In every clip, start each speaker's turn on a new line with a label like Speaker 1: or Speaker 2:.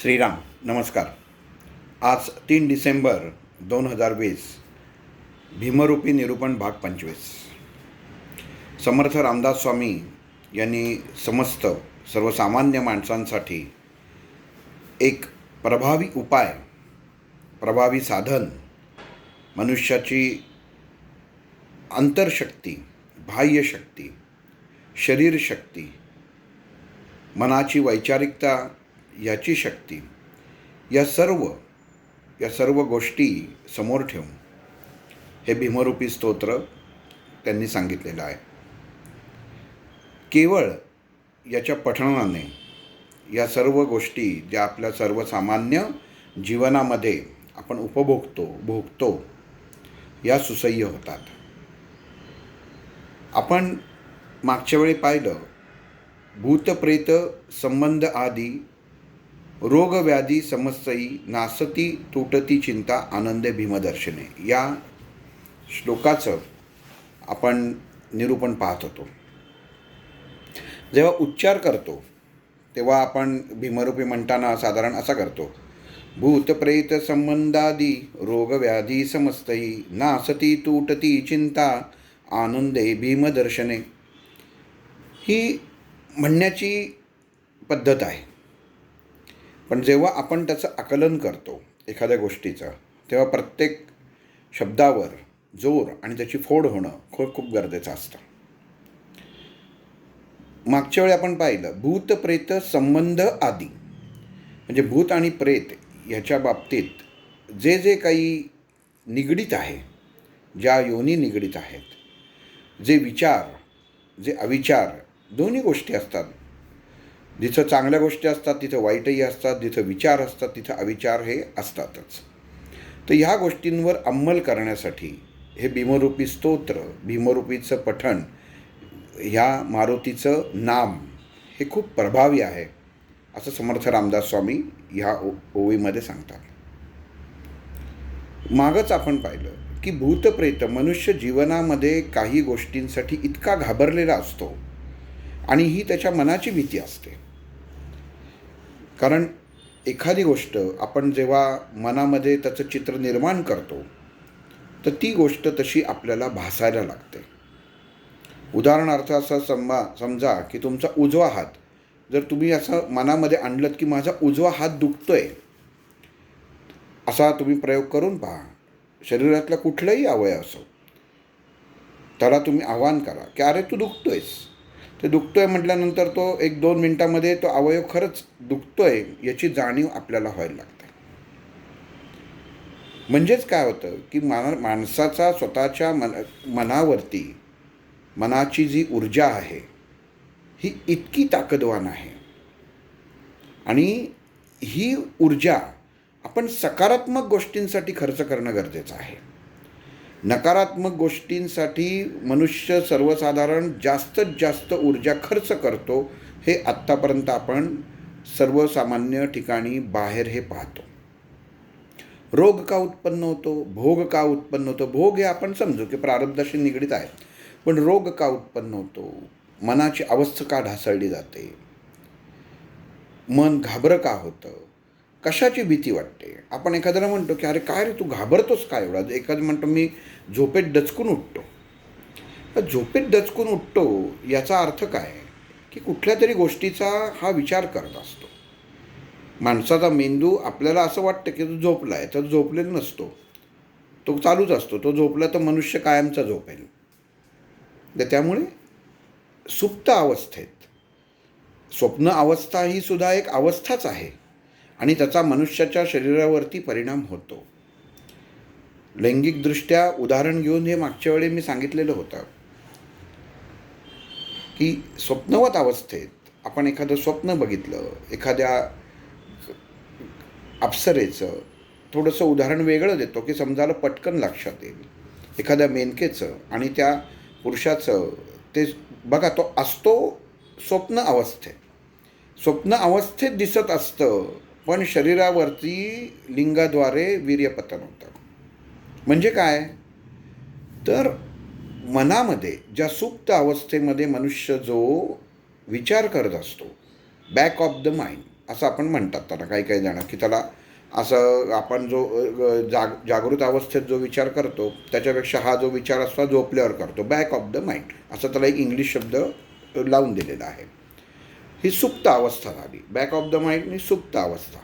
Speaker 1: श्रीराम नमस्कार. आज 3 डिसेंबर 2020 भीमरूपी निरूपण भाग 25. समर्थ रामदास स्वामी यांनी समस्त सर्वसामान्य माणसांसाठी एक प्रभावी उपाय, प्रभावी साधन, मनुष्याची अंतरशक्ती, बाह्यशक्ती, शरीरशक्ती, मनाची वैचारिकता याची शक्ती, या सर्व गोष्टी समोर ठेवून हे भीमरूपी स्तोत्र त्यांनी सांगितलेलं आहे. केवळ याच्या पठणाने या सर्व गोष्टी ज्या आपल्या सर्वसामान्य जीवनामध्ये आपण भोगतो या सुसह्य होतात. आपण मागच्या वेळी पाहिलं, भूतप्रेत संबंध आदी रोगव्याधी समस्यई नासती तुटती चिंता आनंदे भीमदर्शने या श्लोकाचं आपण निरूपण पाहत होतो. जेव्हा उच्चार करतो तेव्हा आपण भीमरूपी म्हणताना साधारण असा करतो, भूतप्रेत संबंधादी रोगव्याधी समस्तई नासती तुटती चिंता आनंदे भीमदर्शने. ही म्हणण्याची पद्धत आहे. पण जेव्हा आपण त्याचं आकलन करतो एखाद्या गोष्टीचं, तेव्हा प्रत्येक शब्दावर जोर आणि त्याची फोड होणं खूप गरजेचं असतं. मागच्या वेळी आपण पाहिलं, भूतप्रेत संबंध आदी म्हणजे भूत आणि प्रेत ह्याच्या बाबतीत जे काही निगडीत आहे, ज्या योनी निगडीत आहेत, जे विचार, जे अविचार दोन्ही गोष्टी असतात. जिथं चांगल्या गोष्टी असतात तिथं वाईटही असतात, जिथं विचार असतात तिथं अविचार हे असतातच. तर ह्या गोष्टींवर अंमल करण्यासाठी हे भीमरूपी स्तोत्र, भीमरूपीचं पठण, ह्या मारुतीचं नाम हे खूप प्रभावी आहे असं समर्थ रामदास स्वामी ह्या ओवीमध्ये सांगतात. मागच आपण पाहिलं की भूतप्रेत मनुष्य जीवनामध्ये काही गोष्टींसाठी इतका घाबरलेला असतो आणि ही त्याच्या मनाची भीती असते. कारण एखादी गोष्ट आपण जेव्हा मनामध्ये त्याचं चित्र निर्माण करतो तर ती गोष्ट तशी आपल्याला भासायला लागते. उदाहरणार्थ असं समजा की तुमचा उजवा हात जर तुम्ही असं मनामध्ये आणलं की माझा उजवा हात दुखतोय, असा तुम्ही प्रयोग करून पहा. शरीरातला कुठलाही अवयव असो, त्याला तुम्ही आवाहन करा की अरे तू दुखतोयस. ते दुखतोय म्हटल्यानंतर तो 1-2 मिनटामध्ये तो अवयव खरंच दुखतोय याची जाणीव आपल्याला व्हायला लागते. म्हणजेच काय होतं की माणसाचा स्वतःच्या मनावरती, मनाची जी ऊर्जा आहे ही इतकी ताकदवान आहे आणि ही ऊर्जा आपण सकारात्मक गोष्टींसाठी खर्च करणं गरजेचं आहे. नकारात्मक गोष्टींसाठी मनुष्य सर्वसाधारण जास्तीत जास्त ऊर्जा खर्च करतो. हे आत्तापर्यंत आपण सर्वसामान्य ठिकाणी बाहेर हे पाहतो. रोग का उत्पन्न होतो, भोग का उत्पन्न होतो. भोग हे आपण समजू की प्रारब्धाशी निगडीत आहे, पण रोग का उत्पन्न होतो, मनाची अवस्था का ढासळली जाते, मन घाबरं का होतं, कशाची भीती वाटते. आपण एखाद्याला म्हणतो की अरे काय रे तू घाबरतोस का एवढा. एखादं म्हणतो मी झोपेत डचकून उठतो. झोपेत डचकून उठतो याचा अर्थ काय की कुठल्या तरी गोष्टीचा हा विचार करत असतो. माणसाचा मेंदू आपल्याला असं वाटतं की तो झोपला आहे, तर झोपलेला नसतो, तो चालूच असतो. तो झोपला तर मनुष्य कायमचा झोपेल. तर त्यामुळे सुप्त अवस्थेत, स्वप्न अवस्था ही सुद्धा एक अवस्थाच आहे आणि त्याचा मनुष्याच्या शरीरावरती परिणाम होतो. लैंगिकदृष्ट्या उदाहरण घेऊन हे मागच्या वेळी मी सांगितलेलं होतं की स्वप्नवत अवस्थेत आपण एखादं स्वप्न बघितलं, एखाद्या अप्सरेचं, थोडंसं उदाहरण वेगळं देतो की समजायला पटकन लक्षात येईल. एखाद्या मेनकेचं आणि त्या पुरुषाचं ते बघा, तो असतो स्वप्न अवस्थेत. स्वप्न अवस्थेत दिसत असतं, पण शरीरावरती लिंगाद्वारे वीर्यपतन होतं. म्हणजे काय तर मनामध्ये ज्या सुप्त अवस्थेमध्ये मनुष्य जो विचार करत असतो, बॅक ऑफ द माइंड, असं आपण म्हणतात त्याला, काही काही जण, की त्याला असं आपण जो जागृत अवस्थेत जो विचार करतो त्याच्यापेक्षा हा जो विचार असतो झोपल्यावर करतो, बॅक ऑफ द माइंड, असं त्याला एक इंग्लिश शब्द लावून दिलेला आहे. ही सुप्त अवस्था झाली, बॅक ऑफ द माइंड ही सुप्त अवस्था.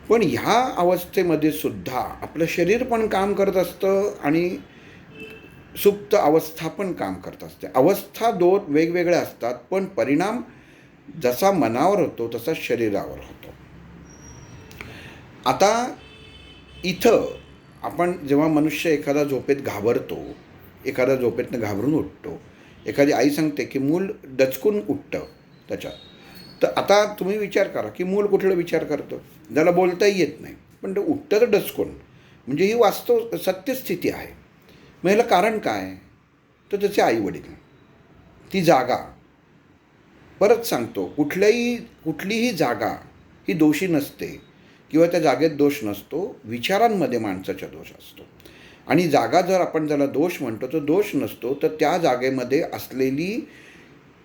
Speaker 1: पण ह्या अवस्थेमध्ये सुद्धा आपलं शरीर पण काम करत असतं आणि सुप्त अवस्था पण काम करत असते. अवस्था दोन वेगवेगळ्या असतात, पण परिणाम जसा मनावर होतो तसा शरीरावर होतो. आता इथं आपण जेव्हा मनुष्य एखादा झोपेत घाबरतो, एखादा झोपेतनं घाबरून उठतो, एखादी आई सांगते की मूल डचकून उठतं त्याच्यात, तर आता तुम्ही विचार करा की मूल कुठलं विचार करतं, ज्याला बोलताही येत नाही, पण ते उठतं तर डचकून. म्हणजे ही वास्तव सत्यस्थिती आहे. मग ह्याला कारण काय? तर त्याचे आईवडील, ती जागा. परत सांगतो, कुठलीही जागा ही दोषी नसते किंवा त्या जागेत दोष नसतो, विचारांमध्ये माणसाचा दोष असतो. आणि जागा जर आपण ज्याला दोष म्हणतो तो दोष नसतो, तर त्या जागेमध्ये असलेली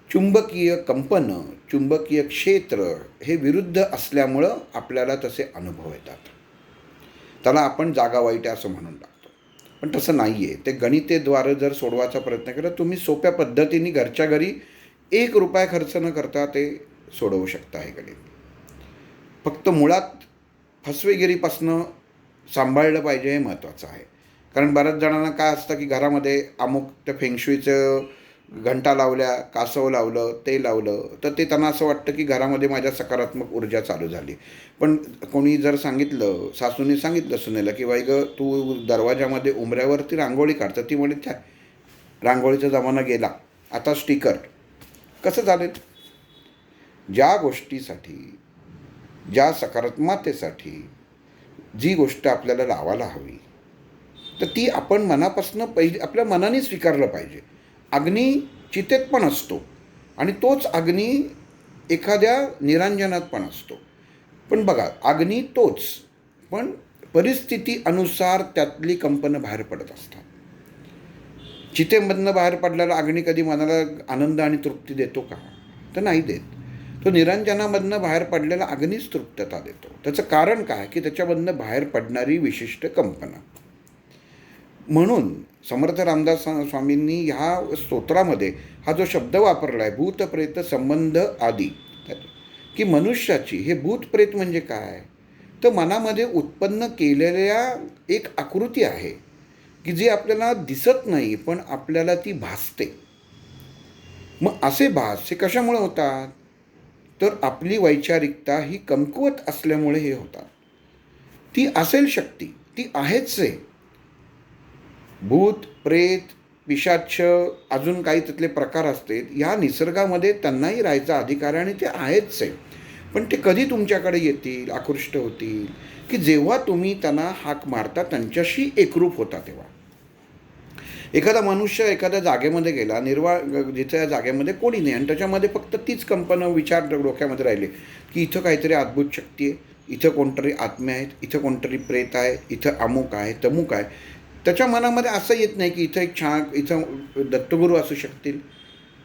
Speaker 1: चुंबकीय कंपनं, चुंबकीय क्षेत्र हे विरुद्ध असल्यामुळं आपल्याला तसे अनुभव येतात. त्याला आपण जागा वाईट आहे असं म्हणून टाकतो, पण तसं नाही आहे. ते गणितेद्वारे जर सोडवायचा प्रयत्न केला, तुम्ही सोप्या पद्धतीने घरच्या घरी ₹1 खर्च न करता ते सोडवू शकता हे गणित. फक्त मुळात फसवेगिरीपासनं सांभाळलं पाहिजे, हे महत्त्वाचं आहे. कारण बऱ्याच जणांना काय असतं की घरामध्ये अमुक त्या फेंगशुईचं घंटा लावल्या, कासव लावलं, ते लावलं, तर ते त्यांना असं वाटतं की घरामध्ये माझ्या सकारात्मक ऊर्जा चालू झाली. पण कोणी जर सांगितलं, सासूने सांगितलं सुनेला की बाई गं तू दरवाजामध्ये उंबऱ्यावरती रांगोळी काढतं, ती म्हणे त्या रांगोळीचा जमाना गेला, आता स्टिकर. कसं चालेल? ज्या गोष्टीसाठी, ज्या सकारात्मकतेसाठी जी गोष्ट आपल्याला लावायला हवी, तर ती आपण मनापासून पहिली आपल्या मनाने स्वीकारलं पाहिजे. अग्नी चितेत पण असतो आणि तोच अग्नी एखाद्या निरांजनात पण असतो. पण बघा, अग्नी तोच, पण परिस्थिती अनुसार त्यातली कंपनं बाहेर पडत असतात. चितेमधनं बाहेर पडलेला अग्नी कधी मनाला आनंद आणि तृप्ती देतो का? तर नाही देत. तो निरंजनामधनं बाहेर पडलेला अग्नीच तृप्तता देतो. त्याचं कारण काय? की त्याच्यामधनं बाहेर पडणारी विशिष्ट कंपना. म्हणून समर्थ रामदास स्वामींनी ह्या स्तोत्रामध्ये हा जो शब्द वापरला आहे, भूत प्रेत संबंध आदी, की मनुष्याची, हे भूत प्रेत म्हणजे काय? तर मनामध्ये उत्पन्न केलेल्या एक आकृती आहे की जी आपल्याला दिसत नाही, पण आपल्याला ती भासते. मग असे भास हे कशामुळे होतात? तर आपली वैचारिकता ही कमकुवत असल्यामुळे हे होतात. ती असेल शक्ती, ती आहेच आहे. भूत, प्रेत, पिशाच्च, अजून काही त्यातले प्रकार असतात, ह्या निसर्गामध्ये त्यांनाही राहायचा अधिकार आहे आणि ते आहेच आहे. पण ते कधी तुमच्याकडे येतील, आकृष्ट होतील, की जेव्हा तुम्ही त्यांना हाक मारता, त्यांच्याशी एकरूप होता तेव्हा. एखादा मनुष्य एखाद्या जागेमध्ये गेला, जिथं या जागेमध्ये कोणी नाही, आणि त्याच्यामध्ये फक्त तीच कंपनं विचार डोक्यामध्ये राहिले की इथं काहीतरी अद्भुत शक्ती आहे, इथं कोणतरी आत्मे आहेत, इथं कोणतरी प्रेत आहे, इथं अमुक आहे, तमुक आहे. त्याच्या मनामध्ये असं येत नाही की इथं एक छान, इथं दत्तगुरू असू शकतील,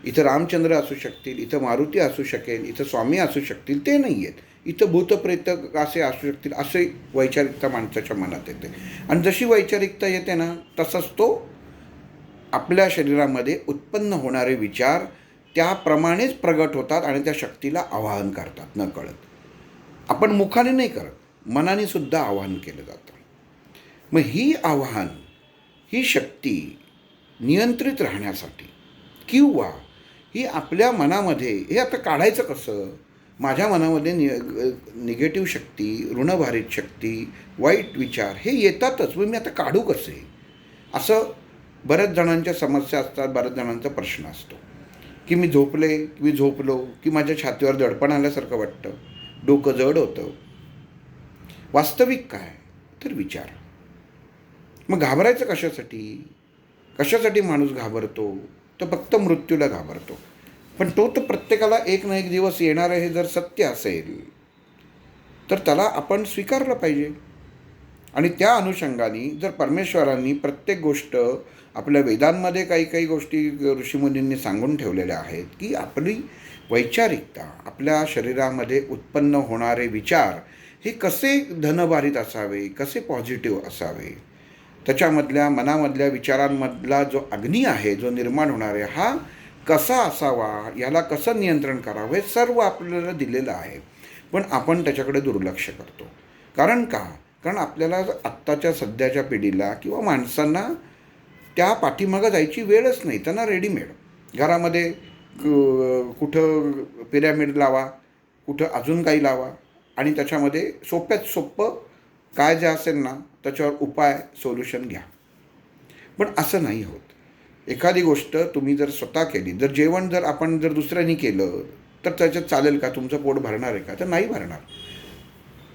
Speaker 1: इथं रामचंद्र असू शकतील, इथं मारुती असू शकेल, इथं स्वामी असू शकतील. ते नाही आहेत. इथं भूतप्रेत असे असू शकतील, असे वैचारिकता माणसाच्या मनात येते. आणि जशी वैचारिकता येते ना, तसंच तो आपल्या शरीरामध्ये उत्पन्न होणारे विचार त्याप्रमाणेच प्रगट होतात आणि त्या शक्तीला आवाहन करतात नकळत. आपण मुखाने नाही करत, मनाने सुद्धा आवाहन केलं जातं. मग ही आवाहन, ही शक्ती नियंत्रित राहण्यासाठी, किंवा ही आपल्या मनामध्ये, हे आता काढायचं कसं? माझ्या मनामध्ये निगेटिव्ह शक्ती, ऋणभारित शक्ती, वाईट विचार हे येतातच, मग मी आता काढू कसे? असं बऱ्याच जणांच्या समस्या असतात, बऱ्याच जणांचा प्रश्न असतो की मी झोपलो की माझ्या छातीवर दडपण आल्यासारखं वाटतं, डोकं जड होतं. वास्तविक काय? तर विचार. मग घाबरायचं कशासाठी माणूस घाबरतो? तर फक्त मृत्यूला घाबरतो. पण तो तर प्रत्येकाला एक ना एक दिवस येणार आहे. हे जर सत्य असेल तर त्याला आपण स्वीकारलं पाहिजे. आणि त्या अनुषंगाने जर परमेश्वरांनी प्रत्येक गोष्ट आपल्या वेदांमध्ये काही काही गोष्टी ऋषीमुनींनी सांगून ठेवलेल्या आहेत की आपली वैचारिकता, आपल्या शरीरामध्ये उत्पन्न होणारे विचार हे कसे धनभारित असावे, कसे पॉझिटिव्ह असावे, त्याच्यामधल्या मनामधल्या विचारांमधला जो अग्नी आहे जो निर्माण होणार आहे हा कसा असावा, याला कसं नियंत्रण करावं, हे सर्व आपल्याला दिलेलं आहे. पण आपण त्याच्याकडे दुर्लक्ष करतो. कारण का? कारण आपल्याला आत्ताच्या सध्याच्या पिढीला किंवा माणसांना त्या पाठीमागं जायची वेळच नाही. त्यांना रेडीमेड घरामध्ये कुठं पिरॅमिड लावा, कुठं अजून काही लावा आणि त्याच्यामध्ये सोप्यात सोपं काय जे असेल ना त्याच्यावर उपाय सोल्युशन घ्या. पण असं नाही होत. एखादी गोष्ट तुम्ही जर स्वतः केली, जर जेवण जर आपण जर दुसऱ्यानी केलं तर त्याच्यात चालेल का? तुमचं पोट भरणार आहे का? तर नाही भरणार.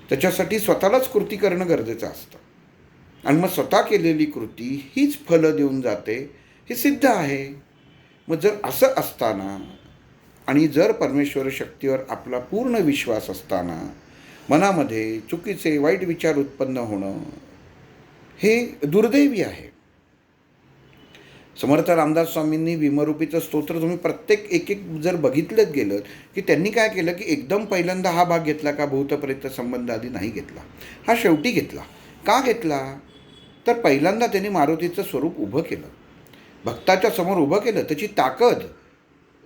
Speaker 1: त्याच्यासाठी स्वतःलाच कृती करणं गरजेचं असतं. आणि मग स्वतः केलेली कृती हीच फलं देऊन जाते, हे सिद्ध आहे. मग जर असं असताना आणि जर परमेश्वर शक्तीवर आपला पूर्ण विश्वास असताना मनामध्ये चुकीचे वाईट विचार उत्पन्न होणं हे दुर्दैवी आहे. समर्थ रामदास स्वामींनी भीमरूपीचं स्तोत्र तुम्ही प्रत्येक एक एक जर बघितलंच गेलं की त्यांनी काय केलं की एकदम पहिल्यांदा हा भाग घेतला का भूतप्रेत संबंध आधी नाही घेतला, हा शेवटी घेतला. का घेतला? तर पहिल्यांदा त्यांनी मारुतीचं स्वरूप उभं केलं, भक्ताच्या समोर उभं केलं. त्याची ताकद,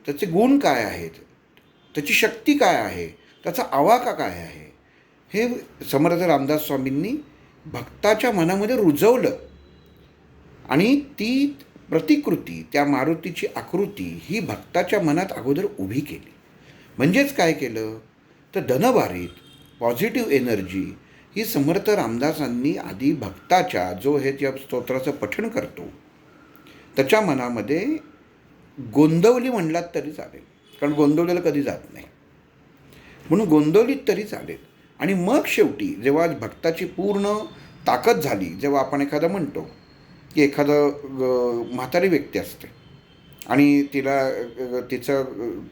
Speaker 1: त्याचे गुण काय आहेत, त्याची शक्ती काय आहे, त्याचा आवाका काय आहे, हे समर्थ रामदास स्वामींनी भक्ताच्या मनामध्ये रुजवलं. आणि ती प्रतिकृती, त्या मारुतीची आकृती ही भक्ताच्या मनात अगोदर उभी केली. म्हणजेच काय केलं तर धनभारित पॉझिटिव्ह एनर्जी ही समर्थ रामदासांनी आधी भक्ताच्या, जो हे त्या स्तोत्राचं पठण करतो त्याच्या मनामध्ये गोंदवली म्हणलात तरी चालेल, कारण गोंदवलेलं कधी जात नाही, म्हणून गोंदवलीत तरी चालेल. आणि मग शेवटी जेव्हा भक्ताची पूर्ण ताकद झाली, जेव्हा आपण एखादं म्हणतो की एखादं म्हातारी व्यक्ती असते आणि तिचं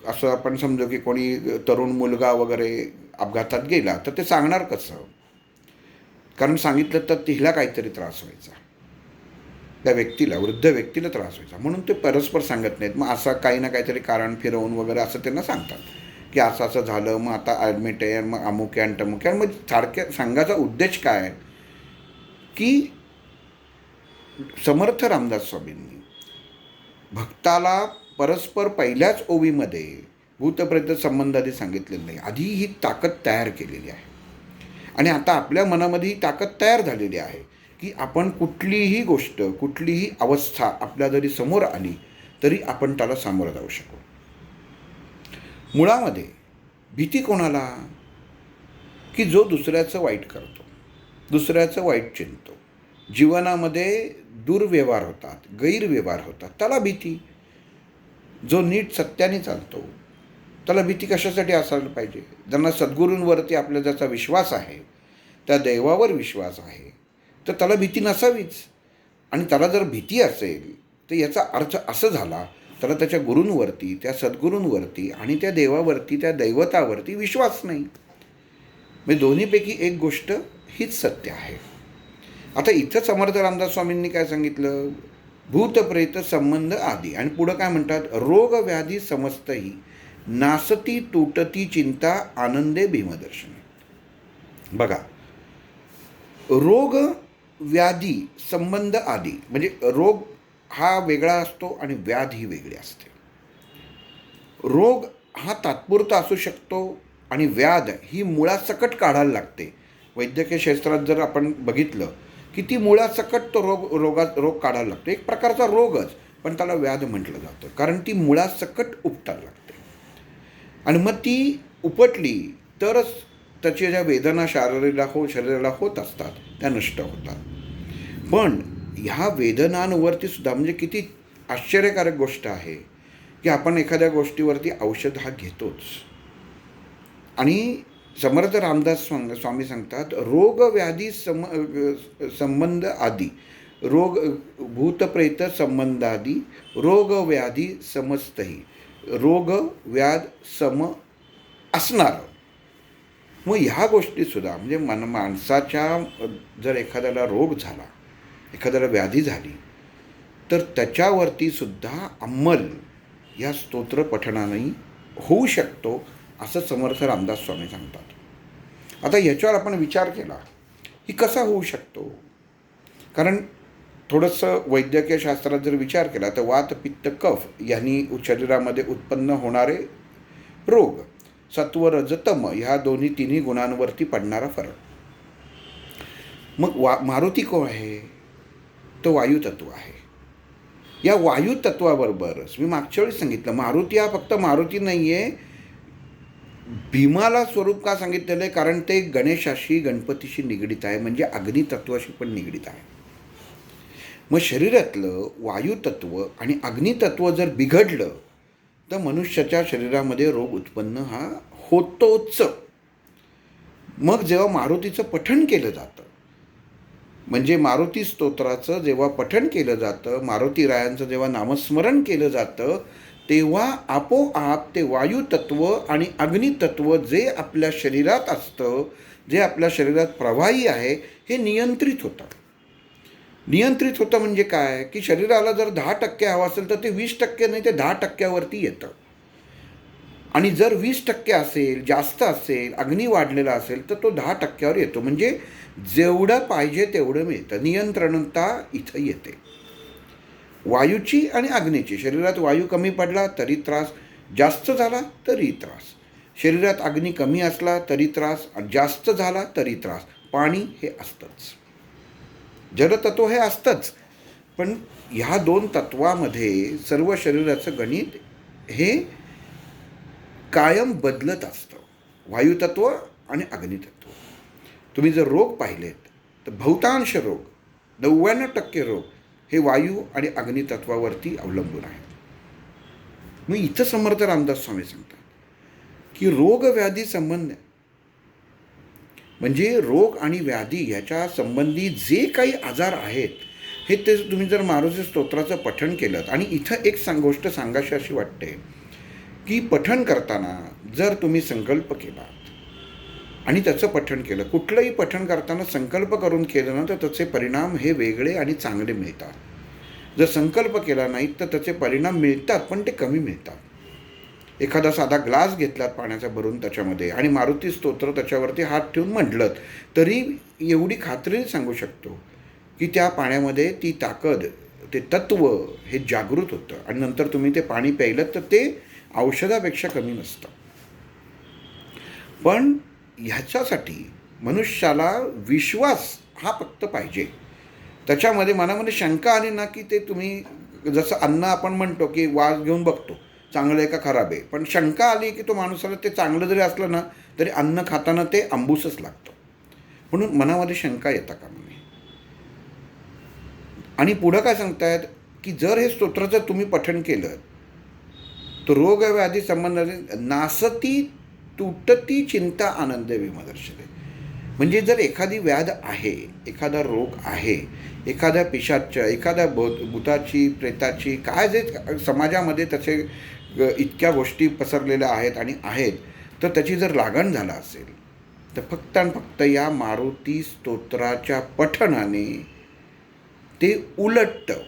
Speaker 1: असं आपण समजू की कोणी तरुण मुलगा वगैरे अपघातात गेला तर ते सांगणार कसं? कारण सांगितलं तर तिला काहीतरी त्रास व्हायचा, त्या व्यक्तीला, वृद्ध व्यक्तीला त्रास व्हायचा, म्हणून ते परस्पर सांगत नाहीत. मग असं काही ना काहीतरी कारण फिरवून वगैरे असं त्यांना सांगतात की असं असं झालं, मग आता ॲडमिट आहे, मग अमुक आहे आणि टमुक आहे. मग सारख्या सांगायचा उद्देश काय आहे की समर्थ रामदास स्वामींनी भक्ताला परस्पर पहिल्याच ओवीमध्ये भूतप्रेत संबंध आधी सांगितलेलं नाही, आधी ही ताकद तयार केलेली आहे. आणि आता आपल्या मनामध्ये ही ताकद तयार झालेली आहे की आपण कुठलीही गोष्ट, कुठलीही अवस्था आपल्या जरी समोर आली तरी आपण त्याला सामोरं जाऊ शकू. मुळामध्ये भीती कोणाला? की जो दुसऱ्याचं वाईट करतो, दुसऱ्याचं वाईट चिंतो, जीवनामध्ये दुर्व्यवहार होतात, गैरव्यवहार होतात, त्याला भीती. जो नीट सत्याने चालतो त्याला भीती कशासाठी असायला पाहिजे? ज्यांना सद्गुरूंवरती आपला ज्याचा विश्वास आहे, त्या देवावर विश्वास आहे, तर त्याला भीती नसावीच. आणि त्याला जर भीती असेल तर याचा अर्थ असं झाला त्याला त्याच्या गुरूंवरती, त्या सद्गुरूंवरती आणि त्या देवावरती, त्या दैवतावरती विश्वास नाही. म्हणजे दोन्हीपैकी एक गोष्ट हीच सत्य आहे. आता इथं समर्थ रामदास स्वामींनी काय सांगितलं? भूतप्रेत संबंध आदी. आणि पुढं काय म्हणतात? रोग व्याधी समस्तही नासती तुटती चिंता आनंदे भीमदर्शने. बघा, रोग व्याधी संबंध आदी म्हणजे रोग हा वेगळा असतो आणि व्याध ही वेगळी असते. रोग हा तात्पुरता असू शकतो आणि व्याध ही मुळासकट काढायला लागते. वैद्यकीय शास्त्रात जर आपण बघितलं की ती मुळासकट तो रोग काढायला लागतो. एक प्रकारचा रोगच, पण त्याला व्याध म्हटलं जातं, कारण ती मुळासकट उपटायला लागते. आणि मग ती उपटली तरच त्याच्या ज्या वेदना शरीराला होत असतात त्या नष्ट होतात. पण ह्या वेदनांवरती सुद्धा म्हणजे किती आश्चर्यकारक गोष्ट आहे की आपण एखाद्या गोष्टीवरती औषध हा घेतोच. आणि समर्थ रामदास स्वामी सांगतात रोग व्याधी संबंध आदी, रोग भूतप्रेत संबंधादी रोग व्याधी समस्तही, रोग व्याध सम असणार. मग ह्या गोष्टीसुद्धा म्हणजे माणसाच्या जर एखाद्याला रोग झाला, एखाद्याला व्याधी झाली, तर त्याच्यावरती सुद्धा अंमल या स्तोत्र पठणाने होऊ शकतो, असं समर्थ रामदास स्वामी सांगतात. आता याच्यावर आपण विचार केला की कसा होऊ शकतो, कारण थोडंसं वैद्यकीय शास्त्रात जर विचार केला तर वात पित्त कफ यांनी शरीरामध्ये उत्पन्न होणारे रोग, सत्व रज तम ह्या तिन्ही गुणांवरती पडणारा फरक. मग मारुती को आहे, तो वायुतत्व आहे. या वायुतत्वाबरोबरच मी मागच्या वेळी सांगितलं, मारुती हा फक्त मारुती नाही आहे, भीमाला स्वरूप का सांगितलेलं आहे, कारण ते गणेशाशी गणपतीशी निगडीत आहे, म्हणजे अग्नितत्वाशी पण निगडीत आहे. मग शरीरातलं वायुतत्व आणि अग्नितत्व जर बिघडलं तर मनुष्याच्या शरीरामध्ये रोग उत्पन्न हा होतोच. मग जेव्हा मारुतीचं पठण केलं जातं, म्हणजे मारुती स्तोत्राचं जेव्हा पठण केलं जातं, मारुती रायांचं जेव्हा नामस्मरण केलं जातं, तेव्हा आपोआप ते वायुतत्व आणि अग्नितत्व जे आपल्या शरीरात असतं, जे आपल्या शरीरात प्रवाही आहे, हे नियंत्रित होतं. नियंत्रित होतं म्हणजे काय, की शरीराला जर 10% हवं असेल तर ते 20% नाही, ते 10%वरती येतं. आणि जर 20% असेल, जास्त असेल, अग्नी वाढलेला असेल तर तो 10%वर येतो. म्हणजे जेवढं पाहिजे तेवढं मिळतं. नियंत्रणता इथं येते वायूची आणि अग्नीची. शरीरात वायू कमी पडला तरी त्रास, जास्त झाला तरी त्रास. शरीरात अग्नी कमी असला तरी त्रास, जास्त झाला तरी त्रास. पाणी हे असतंच, जलतत्व हे असतंच. पण ह्या 2 तत्वामध्ये सर्व शरीराचं गणित हे कायम बदलत असतं, वायुतत्व आणि अग्नितत्व. तुम्ही जर रोग पाहिलेत तर बहुतांश रोग, 99% रोग हे वायू आणि अग्नितत्वावरती अवलंबून आहेत. मग इथं समर्थ रामदास स्वामी सांगतात की रोग व्याधी संबंध, म्हणजे रोग आणि व्याधी ह्याच्या संबंधी जे काही आजार आहेत, हे ते तुम्ही जर मारुती स्तोत्राचं पठण केलं. आणि इथं एक गोष्ट सांगायची अशी वाटते की पठण करताना जर तुम्ही संकल्प केला आणि त्याचं पठण केलं, कुठलंही पठण करताना संकल्प करून केलं ना तर त्याचे परिणाम हे वेगळे आणि चांगले मिळतात. जर संकल्प केला नाही तर त्याचे परिणाम मिळतात, पण ते कमी मिळतात. एखादा साधा ग्लास घेतलात पाण्याचा भरून त्याच्यामध्ये आणि मारुती स्तोत्र त्याच्यावरती हात ठेवून म्हटलं तरी एवढी खात्रीने सांगू शकतो की त्या पाण्यामध्ये ती ताकद, ते तत्व हे जागृत होतं. आणि नंतर तुम्ही ते पाणी प्यायलं तर ते औषधापेक्षा कमी नसतं. पण ह्याच्यासाठी मनुष्याला विश्वास हा फक्त पाहिजे. त्याच्यामध्ये मनामध्ये शंका आली ना की ते तुम्ही, जसं अन्न आपण म्हणतो की वास घेऊन बघतो चांगलं आहे का खराब आहे, पण शंका आली की तो माणसाला ते चांगलं जरी असलं ना तरी अन्न खाताना ते आंबूसच लागतं. म्हणून मनामध्ये शंका येता कामा नये. आणि पुढं काय सांगतायत की जर हे स्तोत्राचं तुम्ही पठण केलं तर रोग व्याधी संबंधाने नासती तुटती चिंता आनंद विमदर्शते. म्हणजे जर एखादी व्याध आहे, एखादा रोग आहे, एखाद्या पिशाच्या, एखाद्या भूताची, प्रेताची, काय जे समाजामध्ये त्याचे इतक्या गोष्टी पसरलेल्या आहेत आणि आहेत, तर त्याची जर लागण झाला असेल तर फक्त आणि फक्त या मारुती स्तोत्राच्या पठणाने ते उलटतं.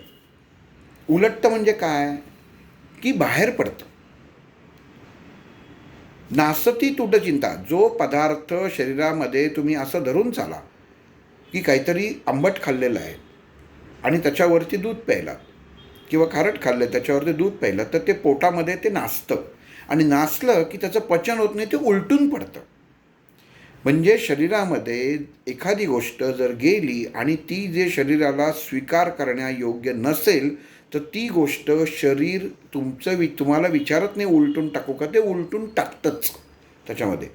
Speaker 1: उलटतं म्हणजे काय की बाहेर पडतं. नासती तुट चिंता. जो पदार्थ शरीरामध्ये तुम्ही असं धरून चाला की काहीतरी आंबट खाल्लेलं आहे आणि त्याच्यावरती दूध प्यायला किंवा खारट खाल्लं त्याच्यावरती दूध प्यायलं, तर ते पोटामध्ये ते नासतं. आणि नासलं की त्याचं पचन होत नाही, ते उलटून पडतं. म्हणजे शरीरामध्ये एखादी गोष्ट जर गेली आणि ती जे शरीराला स्वीकार करण्यायोग्य नसेल तर ती गोष्ट शरीर तुम्हाला विचारत नाही उलटून टाकू का, ते उलटून टाकतंच त्याच्यामध्ये.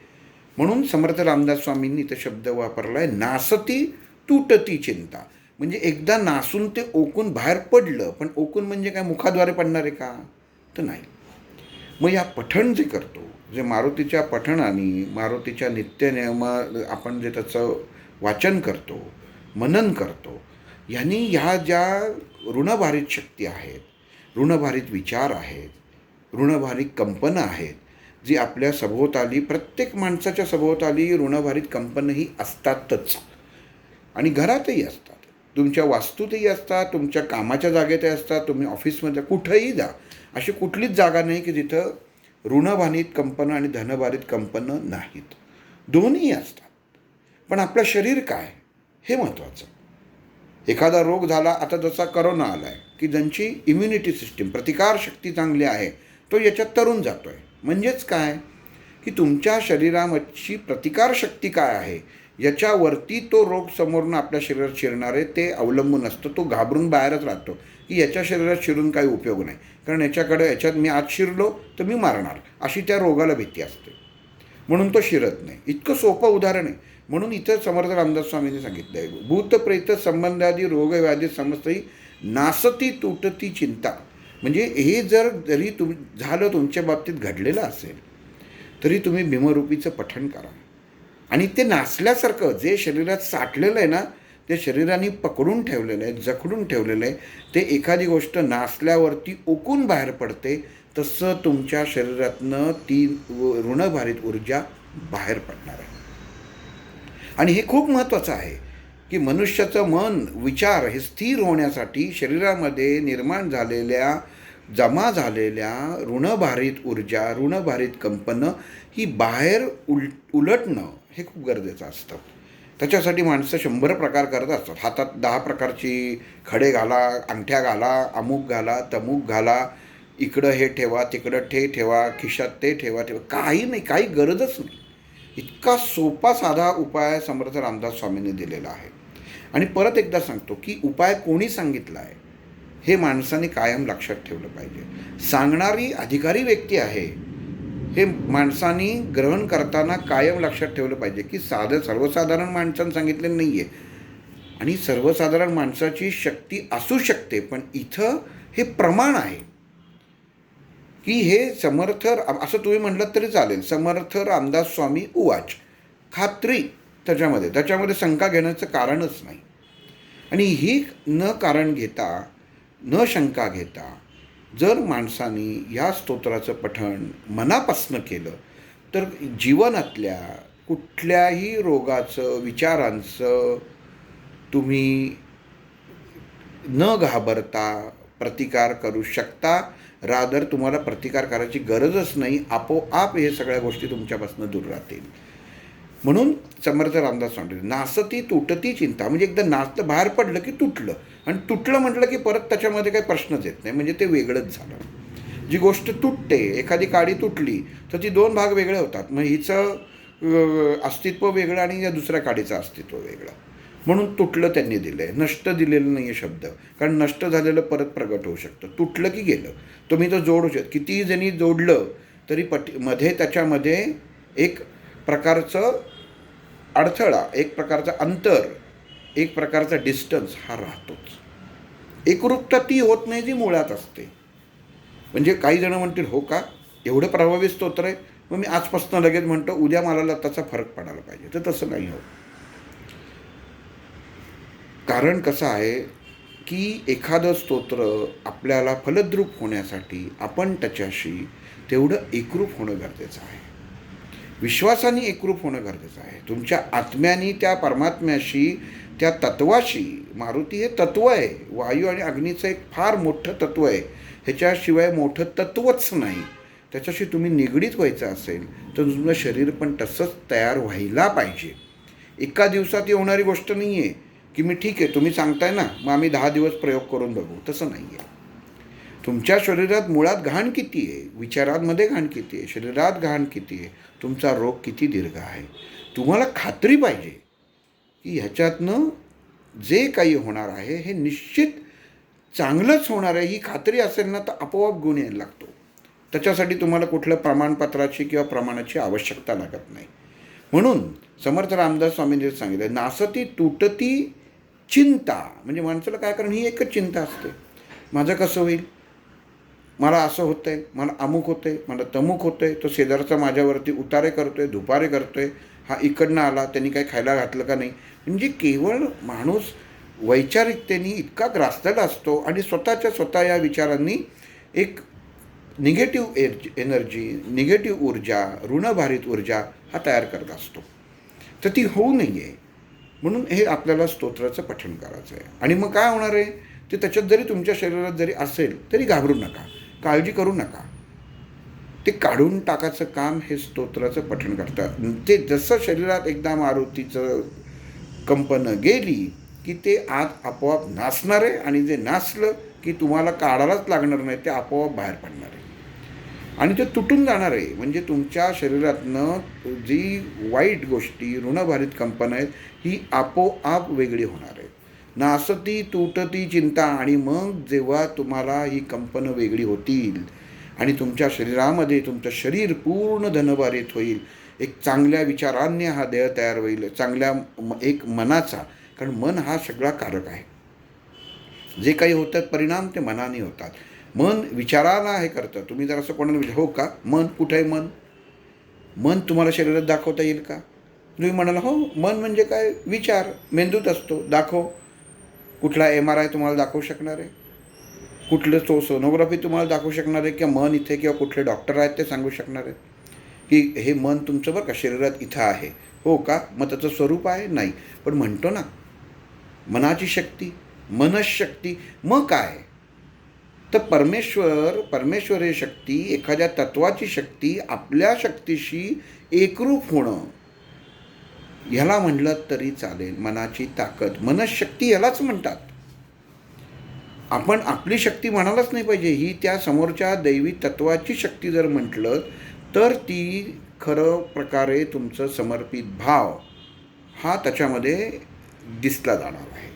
Speaker 1: म्हणून समर्थ रामदास स्वामींनी इथं शब्द वापरला आहे, नासती तुटती चिंता. म्हणजे एकदा नासून ते ओकून बाहेर पडलं, पण ओकून म्हणजे काय मुखाद्वारे पडणार आहे का, तर नाही. मग या पठण जे करतो, जे मारुतीच्या पठणाने, मारुतीच्या नित्यनियमा आपण जे त्याचं वाचन करतो, मनन करतो, यांनी ह्या ज्या ऋणभारित शक्ती आहेत, ऋणभारित विचार आहेत, ऋणभारित कंपनं आहेत, जी आपल्या सभोवताली, प्रत्येक माणसाच्या सभोवताली ऋणभारित कंपनही असतातच आणि घरातही असतात. तुमच्या वास्तूतही असतात, तुमच्या कामाच्या जागेतही असतात, तुम्ही ऑफिसमध्ये कुठंही जा, अशी कुठलीच जागा नाही की जिथं ऋणभारित कंपनं आणि धनभारित कंपनं नाहीत. दोन्ही असतात. पण आपलं शरीर काय हे महत्त्वाचं. एखादा रोग झाला, आता जसा करोना आला आहे, की ज्यांची इम्युनिटी सिस्टीम, प्रतिकारशक्ती चांगली आहे, तो याच्यात तरून जातो आहे. म्हणजेच काय की तुमच्या शरीराची प्रतिकारशक्ती काय आहे याच्यावरती तो रोग समोरनं आपल्या शरीरात शिरणार आहे ते अवलंबून असतं. तो घाबरून बाहेरच राहतो की याच्या शरीरात शिरून काही उपयोग नाही, कारण याच्यात मी आत शिरलो तर मी मारणार, अशी त्या रोगाला भीती असते, म्हणून तो शिरत नाही. इतकं सोपं उदाहरण आहे. म्हणून इथं समर्थ रामदास स्वामींनी सांगितलं आहे, भूतप्रेत संबंधादी रोगव्याधी समस्तही नासती तुटती चिंता. म्हणजे हे जरी झालं, तुमच्या बाबतीत घडलेलं असेल, तरी तुम्ही भीमरूपीचं पठण करा आणि ते नासल्यासारखं जे शरीरात साठलेलं आहे ना, ते शरीराने पकडून ठेवलेलं आहे, जखडून ठेवलेलं आहे, ते एखादी गोष्ट नासल्यावरती ओकून बाहेर पडते, तसं तुमच्या शरीरातनं ती ऋणभारित ऊर्जा बाहेर पडणार आहे. आणि हे खूप महत्त्वाचं आहे की मनुष्याचं मन, विचार हे स्थिर होण्यासाठी शरीरामध्ये निर्माण झालेल्या, जमा झालेल्या ऋणभारित ऊर्जा, ऋणभारित कंपनं ही बाहेर उलटणं हे खूप गरजेचं असतं. त्याच्यासाठी माणसं 100 प्रकार करत असतात. हातात 10 प्रकारची खडे घाला, अंगठ्या घाला, अमुक घाला, तमुक घाला, इकडं हे ठेवा, तिकडं ठेवा, खिशात ते ठेवा. काही नाही, काही गरजच नाही. इतका सोपा साधा उपाय समर्थ रामदास स्वामींनी दिलेला आहे. आणि परत एकदा सांगतो की उपाय कोणी सांगितला आहे हे माणसाने कायम लक्षात ठेवलं पाहिजे. सांगणारी अधिकारी व्यक्ती आहे हे माणसांनी ग्रहण करताना कायम लक्षात ठेवलं पाहिजे की सर्वसाधारण माणसानं सांगितलेलं नाही आहे. आणि सर्वसाधारण माणसाची शक्ती असू शकते, पण इथं हे प्रमाण आहे की हे समर्थ, असं तुम्ही म्हटलं तरी चालेल, समर्थ रामदास स्वामी उवाच, खात्री त्याच्यामध्ये शंका घेण्याचं कारणच नाही. आणि ही न कारण घेता, न शंका घेता जर माणसाने या स्तोत्राचं पठण मनापासनं केलं तर जीवनातल्या कुठल्याही रोगाचं, विचारांचं तुम्ही न घाबरता प्रतिकार करू शकता. रादर तुम्हाला प्रतिकार करायची गरजच नाही, आपोआप हे सगळ्या गोष्टी तुमच्यापासून दूर राहतील. म्हणून समर्थ रामदास स्वामी, नासती तुटती चिंता, म्हणजे एकदा नाचतं बाहेर पडलं की तुटलं, आणि तुटलं म्हटलं की परत त्याच्यामध्ये काही प्रश्नच येत नाही, म्हणजे ते वेगळंच झालं. जी गोष्ट तुटते, एखादी काडी तुटली तर ती 2 भाग वेगळे होतात. मग हिचं अस्तित्व वेगळं आणि या दुसऱ्या काडीचं अस्तित्व वेगळं. म्हणून तुटलं त्यांनी दिलं आहे, नष्ट दिलेलं नाही आहे शब्द, कारण नष्ट झालेलं परत प्रगट होऊ शकतं. तुटलं की गेलं, तुम्ही तर जोडू शकता. कितीही जणी जोडलं तरी त्याच्यामध्ये एक प्रकारचं अडथळा, एक प्रकारचं अंतर, एक प्रकारचा डिस्टन्स हा राहतोच. एकरूपता ती होत नाही जी मुळात असते. म्हणजे काही जण म्हणतील, हो का, एवढं प्रभावी स्तोत्र आहे, मग मी आजपासून लगेच म्हणतो उद्या मला त्याचा फरक पडायला पाहिजे, तर तसं नाही होत. कारण कसं आहे की एखादं स्तोत्र आपल्याला फलद्रूप होण्यासाठी आपण त्याच्याशी तेवढं एकरूप होणं गरजेचं आहे. विश्वासाने एकरूप होणं गरजेचं आहे. तुमच्या आत्म्याने त्या परमात्म्याशी, त्या तत्वाशी, मारुती हे तत्व आहे, वायू आणि अग्नीचं एक फार मोठं तत्व आहे, ह्याच्याशिवाय मोठं तत्वच नाही. त्याच्याशी तुम्ही निगडीत व्हायचं असेल तर तुमचं शरीर पण तसंच तयार व्हायला पाहिजे. एका दिवसात ही होणारी गोष्ट नाही आहे की मी ठीक आहे, तुम्ही सांगताय ना, मग आम्ही 10 दिवस प्रयोग करून बघू, तसं नाही आहे. तुमच्या शरीरात मुळात घाण किती आहे, विचारांमध्ये घाण किती आहे, शरीरात घाण किती आहे, तुमचा रोग किती दीर्घ आहे, तुम्हाला खात्री पाहिजे की ह्याच्यातनं जे काही होणार आहे हे निश्चित चांगलंच होणार आहे. ही खात्री असेल ना तर आपोआप गुण यायला लागतो. त्याच्यासाठी तुम्हाला कुठल्या प्रमाणपत्राची किंवा प्रमाणाची आवश्यकता लागत नाही. म्हणून समर्थ रामदास स्वामींनी सांगितलं, नासती तुटती चिंता, म्हणजे माणसाला काय करणं, ही एकच चिंता असते, माझं कसं होईल, मला असं होतं आहे, मला अमुक होतं आहे, मला तमुक होतं आहे, तो शेजारचा माझ्यावरती उतारे करतो आहे, दुपारे करतो आहे, हा इकडनं आला, त्यांनी काही खायला घातलं का नाही. म्हणजे केवळ माणूस वैचारिकतेने इतका ग्रासलेला असतो आणि स्वतः या विचारांनी एक निगेटिव्ह एनर्जी, निगेटिव्ह ऊर्जा, ऋणभारित ऊर्जा हा तयार करत असतो. तर ती होऊ नये म्हणून हे आपल्याला स्तोत्राचं पठण करायचं आहे. आणि मग काय होणार आहे, ते त्याच्यात जरी तुमच्या शरीरात जरी असेल तरी घाबरू नका, काळजी करू नका. ते काढून टाकायचं काम हे स्तोत्राचं पठण करतात. ते जसं शरीरात एकदा मारुतीचं कंपनं गेली की ते आत आपोआप नाचणार आहे, आणि जे नाचलं की तुम्हाला काढायलाच लागणार नाही, ते आपोआप बाहेर पडणार आहे आणि ते तुटून जाणार आहे. म्हणजे तुमच्या शरीरातनं जी वाईट गोष्टी, ऋणभारित कंपनं आहेत, ही आपोआप वेगळी होणार आहेत. नासती तुटती चिंता. आणि मग जेव्हा तुम्हाला ही कंपनं वेगळी होतील आणि तुमच्या शरीरामध्ये तुमचं शरीर पूर्ण धनभारित होईल, एक चांगल्या विचारांनी हा देह तयार होईल, चांगल्या एक मनाचा. कारण मन हा सगळा कारक आहे. जे काही होतात परिणाम ते मनाने होतात. मन विचाराला हे करतं. तुम्ही जर असं कोणाला विचार, हो का मन कुठं आहे, मन तुम्हाला शरीरात दाखवता येईल का? तुम्ही म्हणाला हो मन म्हणजे काय, विचार मेंदूत असतो, दाखव. कुठला MRI तुम्हाला दाखवू शकणार आहे? कुठलं सोनोग्राफी तुम्हाला दाखवू शकणार आहे? किंवा मन इथे, किंवा कुठले डॉक्टर आहेत ते सांगू शकणार आहेत की हे मन तुमचं बरं का शरीरात इथं आहे? हो का? मग त्याचं स्वरूप आहे? नाही. पण म्हणतो ना मनाची शक्ती, मनशक्ती. मग काय तर परमेश्वरी शक्ती, एखाद्या तत्वाची शक्ती आपल्या शक्तीशी एकरूप होणं, ह्याला म्हणलं तरी चालेल. मनाची ताकद, मनशक्ती यालाच म्हणतात. आपण आपली शक्ती म्हणायलाच नाही पाहिजे. ही त्या समोरच्या दैवी तत्वाची शक्ती जर म्हटलं तर ती खरं प्रकारे तुमचं समर्पित भाव हा त्याच्यामध्ये दिसला जाणार आहे.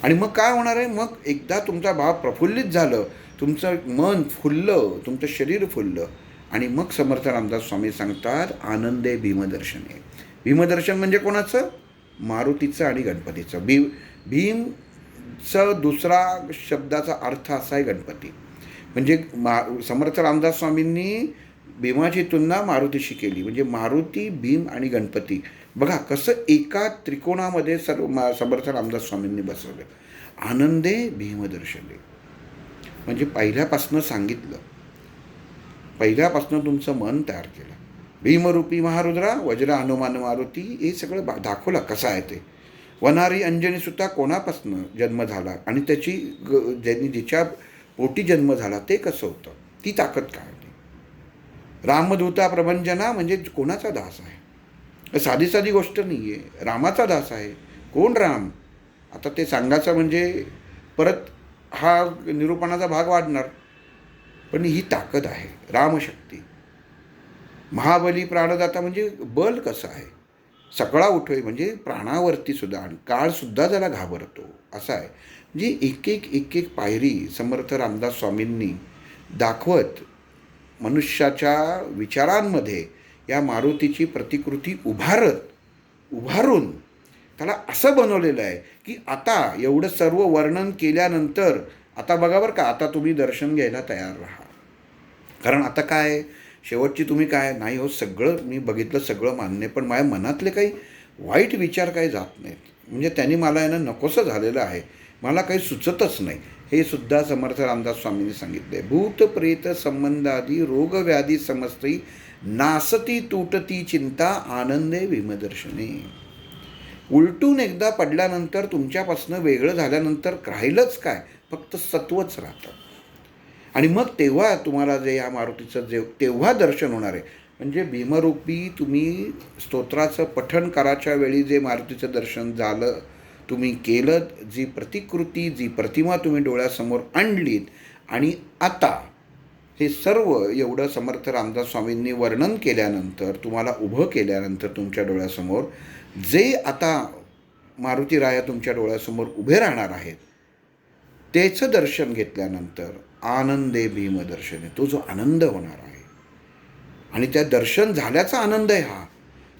Speaker 1: आणि मग काय होणार आहे, मग एकदा तुमचा भाव प्रफुल्लित झालं, तुमचं मन फुललं, तुमचं शरीर फुललं, आणि मग समर्थ रामदास स्वामी सांगतात आनंदे भीमदर्शने. भीमदर्शन म्हणजे कोणाचं? मारुतीचं आणि गणपतीचं. भीमचं दुसरा शब्दाचा अर्थ असा आहे गणपती. म्हणजे समर्थ रामदास स्वामींनी भीमाची तुलना मारुतीशी केली. म्हणजे मारुती, भीम आणि गणपती. बघा कसं एका त्रिकोणामध्ये समर्थ रामदास स्वामींनी बसवलं. आनंदे भीमदर्शने म्हणजे पहिल्यापासनं सांगितलं, पहिल्यापासनं तुमचं मन तयार केलं. भीमरूपी महारुद्रा वज्र हनुमान मारुती, हे सगळं दाखवलं कसं आहे ते. वनारी अंजनी सुद्धा कोणापासनं जन्म झाला आणि त्याची ज्यांनी जिच्या पोटी जन्म झाला ते कसं होतं, ती ताकद काय होती. रामदूता प्रभंजना म्हणजे कोणाचा दास आहे? साधी साधी गोष्ट नाही आहे, रामाचा दास आहे. कोण राम? आता ते सांगायचं म्हणजे परत हा निरूपणाचा भाग वाढणार. पण ही ताकद आहे, रामशक्ती. महाबली प्राणदाता म्हणजे बल कसं आहे, सगळा उठोय म्हणजे प्राणावरती सुद्धा, आणि काळसुद्धा त्याला घाबरतो असं आहे. म्हणजे एक एक पायरी समर्थ रामदास स्वामींनी दाखवत मनुष्याच्या विचारांमध्ये या मारुतीची प्रतिकृती उभारून त्याला असं बनवलेलं आहे की आता एवढं सर्व वर्णन केल्यानंतर आता बघा बरं का, आता तुम्ही दर्शन घ्यायला तयार राहा. कारण आता काय शेवटची तुम्ही काय नाही हो, सगळं मी बघितलं, सगळं मान्य, पण माझ्या मनातले काही वाईट विचार काही जात नाहीत. म्हणजे त्यांनी मला यानं नकोसं झालेलं आहे, मला काही सुचतच नाही. हे सुद्धा समर्थ रामदास स्वामींनी सांगितले. भूत प्रेत संबंधादी रोग व्याधी समस्ती नासती तुटती चिंता आनंदे भीमदर्शने. उलटून एकदा पडल्यानंतर तुमच्यापासनं वेगळं झाल्यानंतर राहिलंच काय, फक्त सत्वच राहतं. आणि मग तेव्हा तुम्हाला जे या मारुतीचं तेव्हा दर्शन होणार आहे. म्हणजे भीमरूपी तुम्ही स्तोत्राचं पठण करायच्या वेळी जे मारुतीचं दर्शन झालं, तुम्ही केलं, जी प्रतिकृती, जी प्रतिमा तुम्ही डोळ्यासमोर आणलीत, आणि आता हे सर्व एवढं समर्थ रामदास स्वामींनी वर्णन केल्यानंतर, तुम्हाला उभं केल्यानंतर तुमच्या डोळ्यासमोर जे आता मारुतीराया तुमच्या डोळ्यासमोर उभे राहणार आहेत, त्याचं दर्शन घेतल्यानंतर आनंदे भीमदर्शने, तो जो आनंद होणार आहे, आणि त्या दर्शन झाल्याचा आनंद आहे हा.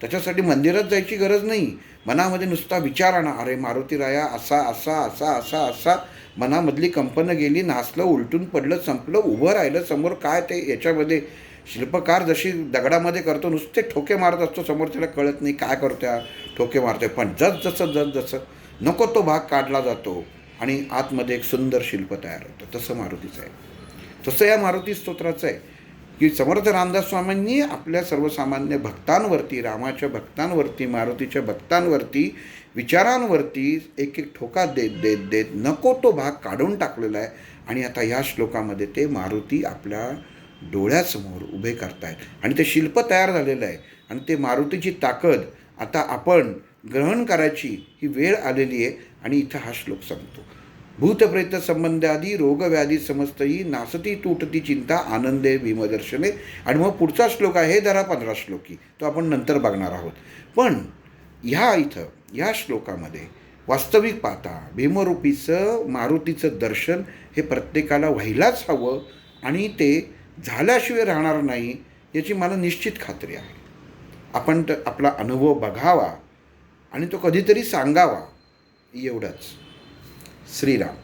Speaker 1: त्याच्यासाठी मंदिरात जायची गरज नाही. मनामध्ये नुसता विचार आणा, अरे मारुतीराया असा असा असा असा असा, मनामधली कंपनं गेली, नाचलं, उलटून पडलं, संपलं, उभं राहिलं समोर. काय ते याच्यामध्ये शिल्पकार जशी दगडामध्ये करतो, नुसते ठोके मारत असतो, समोर त्याला कळत नाही काय करतो, ठोके मारतोय. पण जसं नको तो भाग काढला जातो आणि आतमध्ये एक सुंदर शिल्प तयार होतं. तसं मारुतीचं आहे, तसं या मारुती स्तोत्राचं आहे. की समर्थ रामदास स्वामींनी आपल्या सर्वसामान्य भक्तांवरती, रामाच्या भक्तांवरती, मारुतीच्या भक्तांवरती, विचारांवरती एक एक ठोका देत देत देत नको तो भाग काढून टाकलेला आहे. आणि आता या श्लोकामध्ये ते मारुती आपल्या डोळ्यासमोर उभे करतायत आणि ते शिल्प तयार झालेलं आहे. आणि ते मारुतीची ताकद आता आपण ग्रहण करायची ही वेळ आलेली आहे. आणि इथं हा श्लोक संपतो. भूतप्रेत संबंधादी रोगव्याधी समस्तही नासती तुटती चिंता आनंदे भीमदर्शने. आणि मग पुढचा श्लोक आहे हे जरा 15 श्लोकी, तो आपण नंतर बघणार आहोत. पण ह्या श्लोकामध्ये वास्तविक पाहता भीमरूपीचं मारुतीचं दर्शन हे प्रत्येकाला व्हायलाच हवं आणि ते झाल्याशिवाय राहणार नाही याची मला निश्चित खात्री आहे. आपण आपला अनुभव बघावा आणि तो कधीतरी सांगावा, एवढंच. श्रीराम.